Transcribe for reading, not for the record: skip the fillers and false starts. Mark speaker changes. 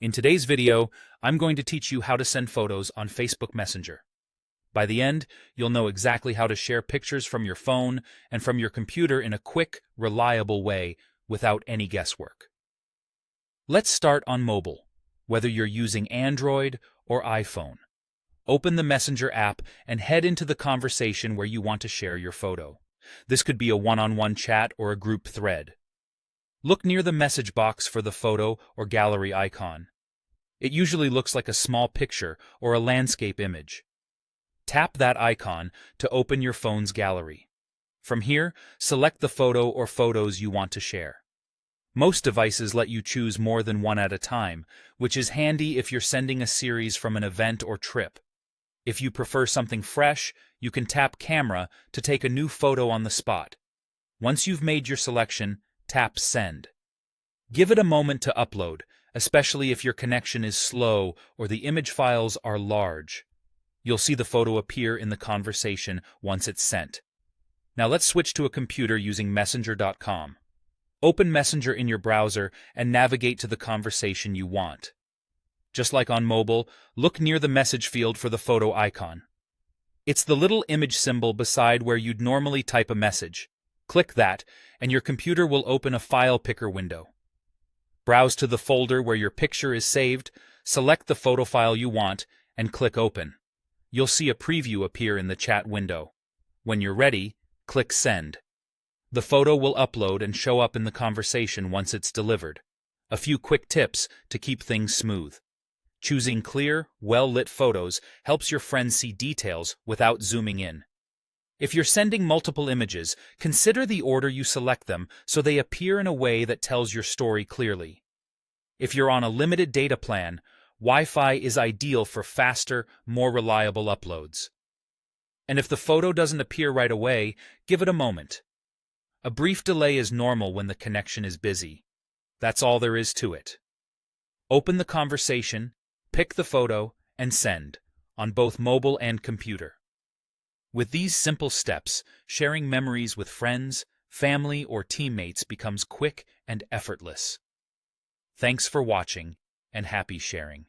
Speaker 1: In today's video, I'm going to teach you how to send photos on Facebook Messenger. By the end, you'll know exactly how to share pictures from your phone and from your computer in a quick, reliable way without any guesswork. Let's start on mobile, whether you're using Android or iPhone. Open the Messenger app and head into the conversation where you want to share your photo. This could be a one-on-one chat or a group thread. Look near the message box for the photo or gallery icon. It usually looks like a small picture or a landscape image. Tap that icon to open your phone's gallery. From here, select the photo or photos you want to share. Most devices let you choose more than one at a time, which is handy if you're sending a series from an event or trip. If you prefer something fresh, you can tap Camera to take a new photo on the spot. Once you've made your selection, tap Send. Give it a moment to upload, especially if your connection is slow or the image files are large. You'll see the photo appear in the conversation once it's sent. Now let's switch to a computer using Messenger.com. Open Messenger in your browser and navigate to the conversation you want. Just like on mobile, look near the message field for the photo icon. It's the little image symbol beside where you'd normally type a message. Click that, and your computer will open a file picker window. Browse to the folder where your picture is saved, select the photo file you want, and click Open. You'll see a preview appear in the chat window. When you're ready, click Send. The photo will upload and show up in the conversation once it's delivered. A few quick tips to keep things smooth. Choosing clear, well-lit photos helps your friends see details without zooming in. If you're sending multiple images, consider the order you select them so they appear in a way that tells your story clearly. If you're on a limited data plan, Wi-Fi is ideal for faster, more reliable uploads. And if the photo doesn't appear right away, give it a moment. A brief delay is normal when the connection is busy. That's all there is to it. Open the conversation, pick the photo, and send, on both mobile and computer. With these simple steps, sharing memories with friends, family, or teammates becomes quick and effortless. Thanks for watching, and happy sharing.